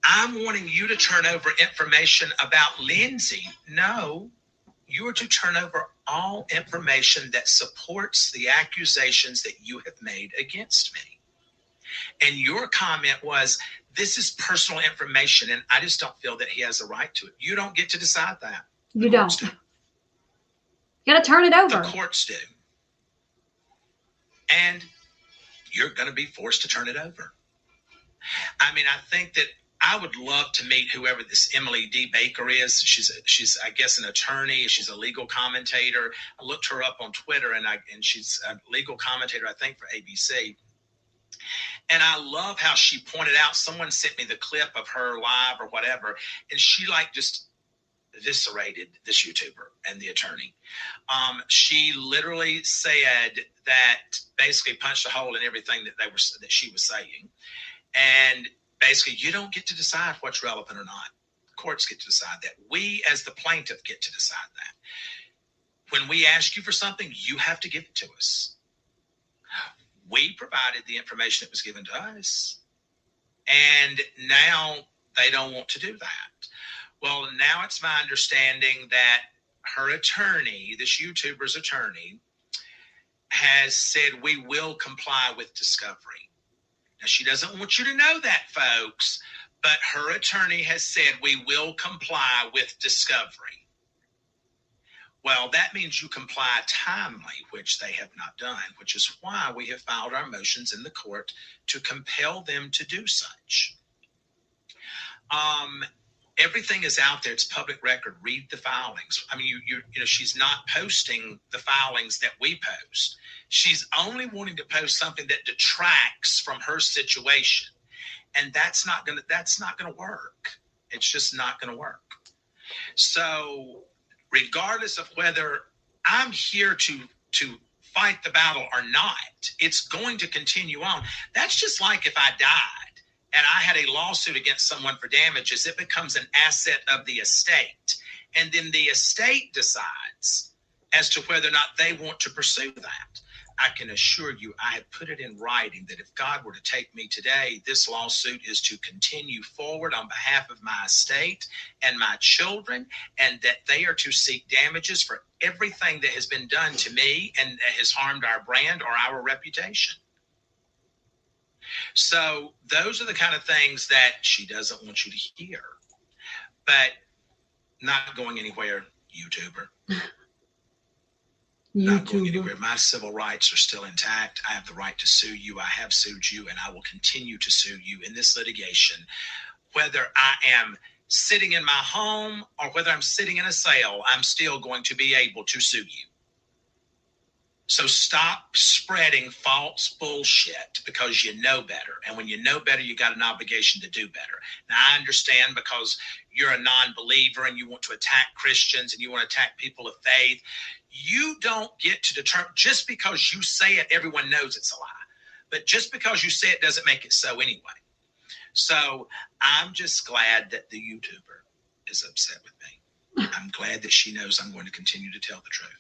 I'm wanting you to turn over information about Lindsay. No, you are to turn over all information that supports the accusations that you have made against me. And your comment was, this is personal information, and I just don't feel that he has a right to it. You don't get to decide that. You don't. You got to turn it over. The courts do. And you're going to be forced to turn it over. I mean, I think that I would love to meet whoever this Emily D. Baker is. She's I guess, an attorney. She's a legal commentator. I looked her up on Twitter, and she's a legal commentator, I think, for ABC. And I love how she pointed out, someone sent me the clip of her live or whatever, and she just eviscerated this YouTuber and the attorney. She literally said that, basically punched a hole in everything that she was saying. And basically, you don't get to decide what's relevant or not. Courts get to decide that. We, as the plaintiff, get to decide that. When we ask you for something, you have to give it to us. We provided the information that was given to us, and now they don't want to do that. Well, now it's my understanding that her attorney, this YouTuber's attorney, has said we will comply with discovery. Now, she doesn't want you to know that, folks, but her attorney has said we will comply with discovery. Well, that means you comply timely, which they have not done, which is why we have filed our motions in the court to compel them to do such. Everything is out there. It's public record. Read the filings. I mean, you know, she's not posting the filings that we post. She's only wanting to post something that detracts from her situation, and that's not gonna work. It's just not gonna work. So, regardless of whether I'm here to fight the battle or not, it's going to continue on. That's just like if I died and I had a lawsuit against someone for damages, it becomes an asset of the estate. And then the estate decides as to whether or not they want to pursue that. I can assure you, I have put it in writing that if God were to take me today, this lawsuit is to continue forward on behalf of my estate and my children, and that they are to seek damages for everything that has been done to me and that has harmed our brand or our reputation. So those are the kind of things that she doesn't want you to hear. But not going anywhere, YouTuber. Not going anywhere. My civil rights are still intact. I have the right to sue you. I have sued you, and I will continue to sue you in this litigation. Whether I am sitting in my home or whether I'm sitting in a cell, I'm still going to be able to sue you. So stop spreading false bullshit because you know better. And when you know better, you got an obligation to do better. Now, I understand because you're a non-believer and you want to attack Christians and you want to attack people of faith. You don't get to determine, just because you say it, everyone knows it's a lie. But just because you say it doesn't make it so anyway. So I'm just glad that the YouTuber is upset with me. I'm glad that she knows I'm going to continue to tell the truth.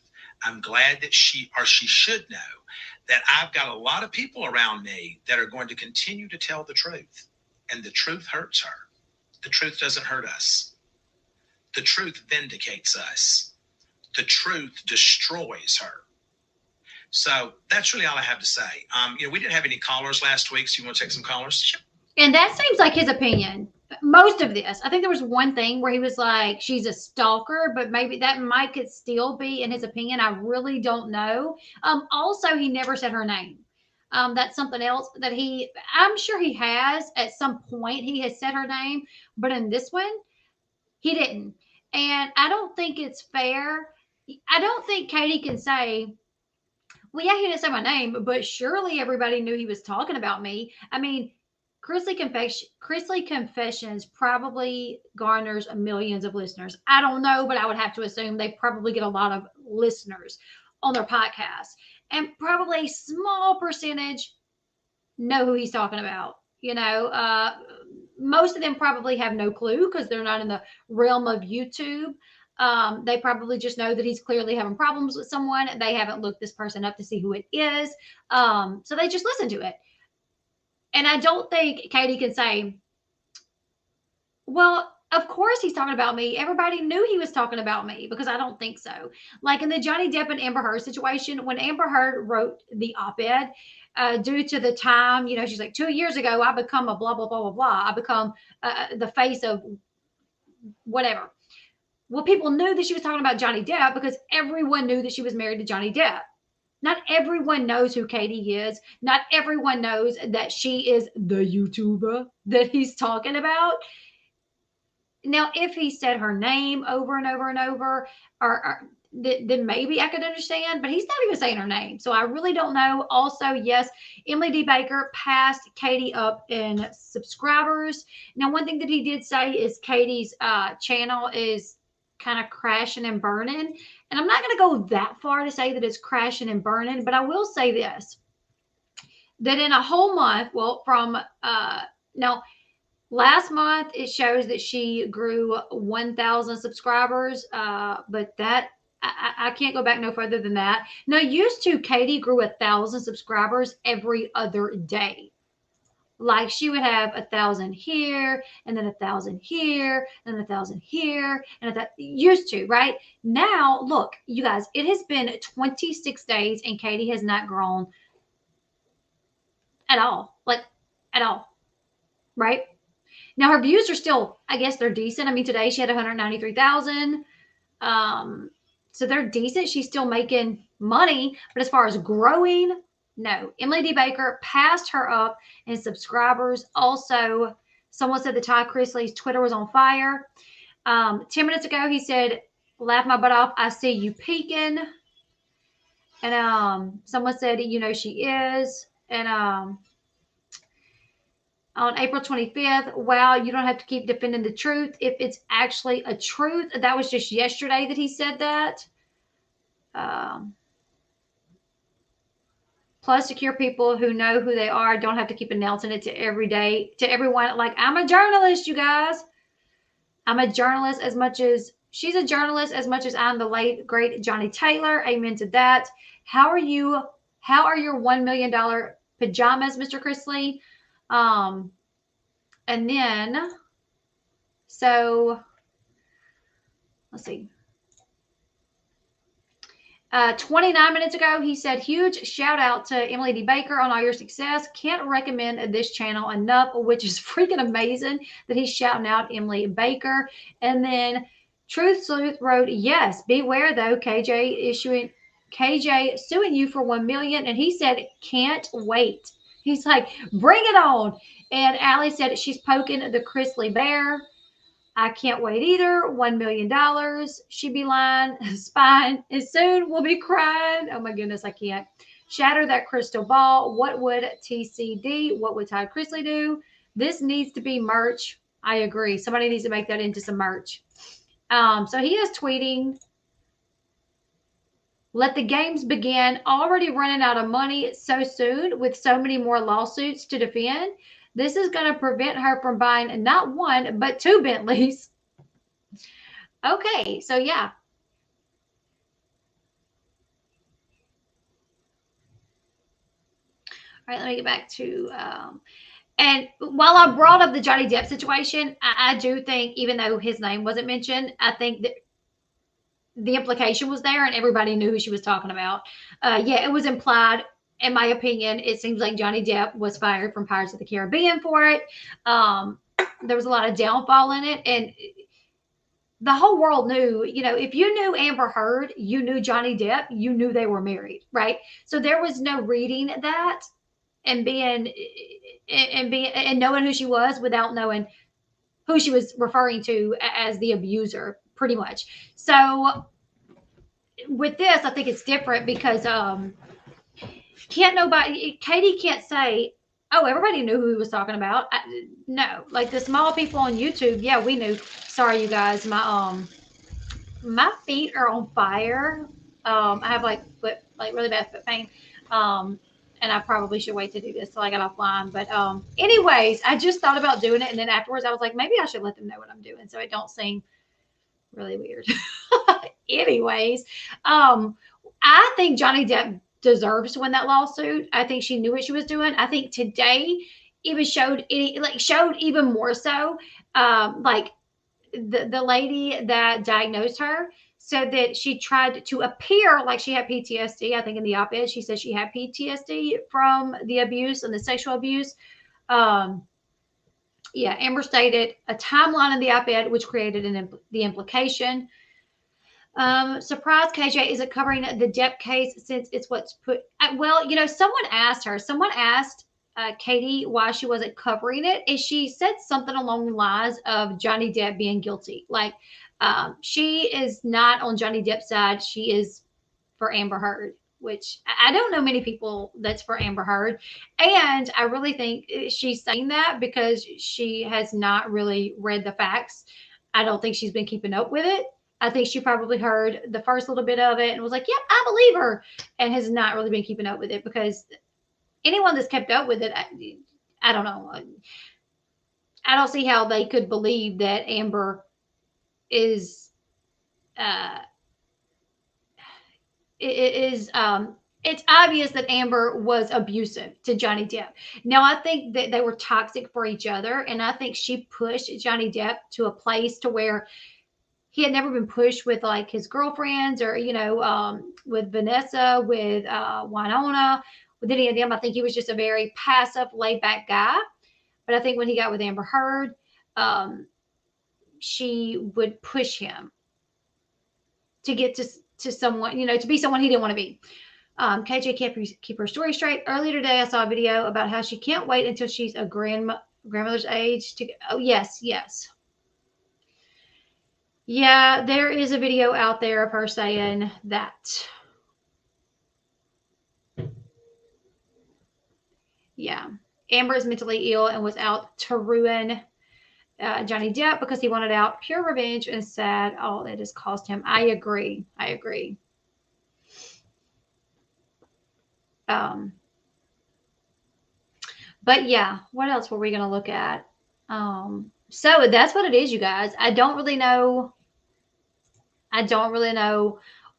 I'm glad that she should know that I've got a lot of people around me that are going to continue to tell the truth. And the truth hurts her. The truth doesn't hurt us. The truth vindicates us. The truth destroys her. So that's really all I have to say. We didn't have any callers last week, so you want to take some callers? Sure. And that seems like his opinion. Most of this, I think there was one thing where he was like, she's a stalker, but maybe that might could still be in his opinion. I really don't know. Also, he never said her name. That's something else that I'm sure he has at some point. He has said her name, but in this one, he didn't. And I don't think it's fair. I don't think Katie can say, well, yeah, he didn't say my name, but surely everybody knew he was talking about me. I mean, Chrisley Confessions probably garners millions of listeners. I don't know, but I would have to assume they probably get a lot of listeners on their podcast. And probably a small percentage know who he's talking about. Most of them probably have no clue because they're not in the realm of YouTube. They probably just know that he's clearly having problems with someone. They haven't looked this person up to see who it is. So they just listen to it. And I don't think Katie can say, well, of course he's talking about me. Everybody knew he was talking about me, because I don't think so. Like in the Johnny Depp and Amber Heard situation, when Amber Heard wrote the op-ed, due to the time, you know, she's like, 2 years ago, I become a blah, blah, blah, blah, blah. I become the face of whatever. Well, people knew that she was talking about Johnny Depp because everyone knew that she was married to Johnny Depp. Not everyone knows who Katie is. Not everyone knows that she is the YouTuber that he's talking about. Now, if he said her name over and over and over, or then maybe I could understand, but he's not even saying her name. So I really don't know. Also, yes, Emily D. Baker passed Katie up in subscribers. Now, one thing that he did say is Katie's channel is kind of crashing and burning. And I'm not going to go that far to say that it's crashing and burning, but I will say this, that in a whole month, well, from now, last month, it shows that she grew 1,000 subscribers, but that I can't go back no further than that. Now, used to, Katie grew 1,000 subscribers every other day. Like she would have 1,000 here, and then 1,000 here, and 1,000 here, and that used to, right? Now, look, you guys, it has been 26 days, and Katie has not grown at all, like at all, right? Now her views are still, I guess they're decent. I mean, today she had 193,000. So they're decent. She's still making money, but as far as growing, no. Emily D. Baker passed her up in subscribers. Also, someone said that Todd Chrisley's Twitter was on fire. 10 minutes ago, he said, laugh my butt off. I see you peeking. And someone said, you know, she is. And on April 25th, wow, you don't have to keep defending the truth if it's actually a truth. That was just yesterday that he said that. Plus, secure people who know who they are don't have to keep announcing it to everyone. Like, I'm a journalist, you guys. I'm a journalist as much as she's a journalist, as much as I'm the late, great Johnny Taylor. Amen to that. How are your $1 million pajamas, Mr. Chrisley? And then, so let's see. 29 minutes ago, he said, huge shout out to Emily D. Baker on all your success. Can't recommend this channel enough, which is freaking amazing that he's shouting out Emily Baker. And then Truth Sleuth wrote, yes, beware though, KJ suing you for 1 million. And he said, can't wait. He's like, bring it on. And Allie said she's poking the Chrisley bear. I can't wait either. $1 million. She be lying, spine, and soon we'll be crying. Oh my goodness, I can't. Shatter that crystal ball. What would TCD? What would Todd Chrisley do? This needs to be merch. I agree. Somebody needs to make that into some merch. So he is tweeting, let the games begin. Already running out of money so soon with so many more lawsuits to defend. This is going to prevent her from buying not one, but 2 Bentleys. Okay, so yeah. All right, let me get back to, and while I brought up the Johnny Depp situation, I do think, even though his name wasn't mentioned, I think that the implication was there and everybody knew who she was talking about. Yeah, it was implied. In my opinion, it seems like Johnny Depp was fired from Pirates of the Caribbean for it. There was a lot of downfall in it. And the whole world knew, you know, if you knew Amber Heard, you knew Johnny Depp, you knew they were married, right? So there was no reading that and knowing who she was without knowing who she was referring to as the abuser, pretty much. So with this, I think it's different because Katie can't say, oh, everybody knew who he was talking about. No, like the small people on YouTube, yeah, we knew. Sorry, you guys, my feet are on fire. I have like really bad foot pain. And I probably should wait to do this till I get offline. But anyways, I just thought about doing it, and then afterwards I was like, maybe I should let them know what I'm doing so it don't seem really weird. Anyways, I think Johnny Depp deserves to win that lawsuit. I think she knew what she was doing. I think today even showed even more so. Like the lady that diagnosed her so that she tried to appear like she had PTSD. I think in the op-ed, she said she had PTSD from the abuse and the sexual abuse. Yeah, Amber stated a timeline in the op-ed, which created the implication. Surprise, KJ isn't covering the Depp case since it's what's put. Well, someone asked Katie why she wasn't covering it, and she said something along the lines of Johnny Depp being guilty. Like, she is not on Johnny Depp's side. She is for Amber Heard, which I don't know many people that's for Amber Heard. And I really think she's saying that because she has not really read the facts. I don't think she's been keeping up with it. I think she probably heard the first little bit of it and was like, yep, I believe her, and has not really been keeping up with it, because anyone that's kept up with it, I don't know. I don't see how they could believe that Amber is it's obvious that Amber was abusive to Johnny Depp. Now, I think that they were toxic for each other, and I think she pushed Johnny Depp to a place to where he had never been pushed with like his girlfriends or, with Vanessa, with Winona, with any of them. I think he was just a very passive, laid back guy. But I think when he got with Amber Heard, she would push him to get to someone, to be someone he didn't want to be. KJ can't keep her story straight. Earlier today, I saw a video about how she can't wait until she's a grandmother's age to. Oh, yes. Yeah, there is a video out there of her saying that. Yeah. Amber is mentally ill and was out to ruin Johnny Depp because he wanted out. Pure revenge and sad. All it has cost him. I agree. But yeah, what else were we going to look at? So that's what it is, you guys. I don't really know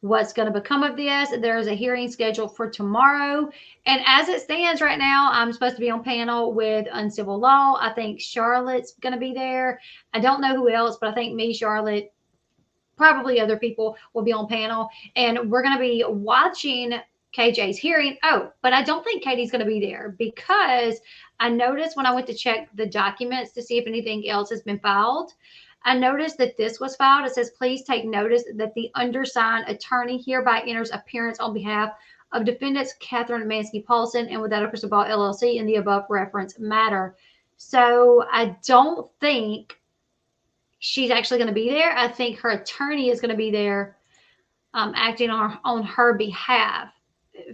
what's going to become of this. There's a hearing scheduled for tomorrow. And as it stands right now, I'm supposed to be on panel with Uncivil Law. I think Charlotte's going to be there. I don't know who else, but I think me, Charlotte, probably other people will be on panel. And we're going to be watching KJ's hearing. Oh, but I don't think Katie's going to be there, because I noticed when I went to check the documents to see if anything else has been filed, I noticed that this was filed. It says, please take notice that the undersigned attorney hereby enters appearance on behalf of defendants Catherine Mansky Paulson and Without a Crystal Ball LLC in the above reference matter. So I don't think she's actually going to be there. I think her attorney is going to be there acting on her behalf,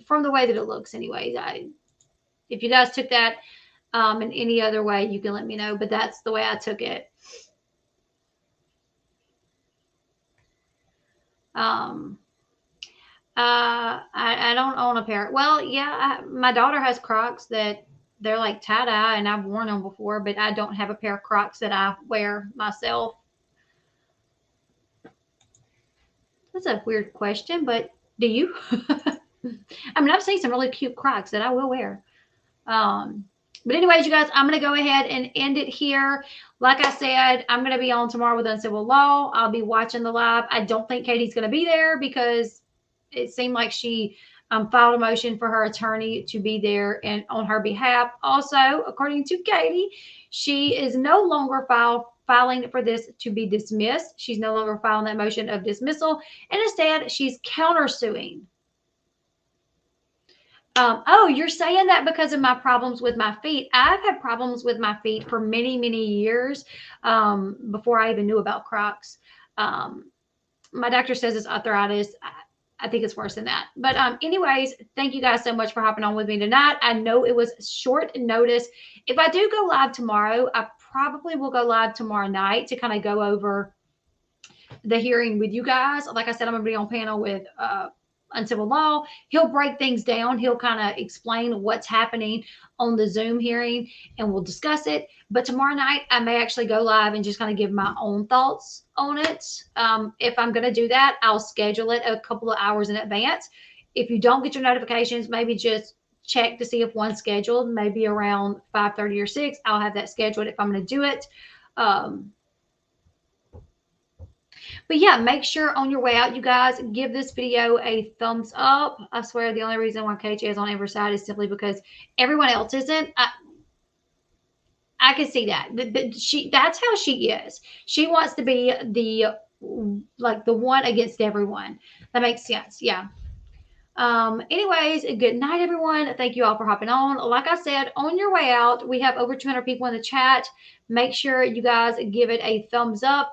from the way that it looks anyways. If you guys took that in any other way, you can let me know, but that's the way I took it. I don't own a pair. Well, yeah, my daughter has Crocs that they're like tie-dye, and I've worn them before, but I don't have a pair of Crocs that I wear myself. That's a weird question, but do you? I mean, I've seen some really cute Crocs that I will wear. But anyways, you guys, I'm going to go ahead and end it here. Like I said, I'm going to be on tomorrow with Uncivil Law. I'll be watching the live. I don't think Katie's going to be there because it seemed like she filed a motion for her attorney to be there and on her behalf. Also, according to Katie, she is no longer filing for this to be dismissed. She's no longer filing that motion of dismissal, and instead she's countersuing. Oh, you're saying that because of my problems with my feet. I've had problems with my feet for many, many years before I even knew about Crocs. My doctor says it's arthritis. I think it's worse than that. But anyways, thank you guys so much for hopping on with me tonight. I know it was short notice. If I do go live tomorrow, I probably will go live tomorrow night to kind of go over the hearing with you guys. Like I said, I'm going to be on panel with Uncivil Law. He'll break things down. He'll kind of explain what's happening on the Zoom hearing, and we'll discuss it. But tomorrow night, I may actually go live and just kind of give my own thoughts on it. If I'm going to do that, I'll schedule it a couple of hours in advance. If you don't get your notifications, maybe just check to see if one's scheduled, maybe around 5:30 or 6. I'll have that scheduled if I'm going to do it. But yeah, make sure on your way out, you guys, give this video a thumbs up. I swear the only reason why KJ is on Amber's side is simply because everyone else isn't. I can see that. That's how she is. She wants to be the one against everyone. That makes sense. Yeah. Anyways, good night, everyone. Thank you all for hopping on. Like I said, on your way out, we have over 200 people in the chat. Make sure you guys give it a thumbs up.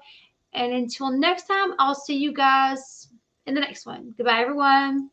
And until next time, I'll see you guys in the next one. Goodbye, everyone.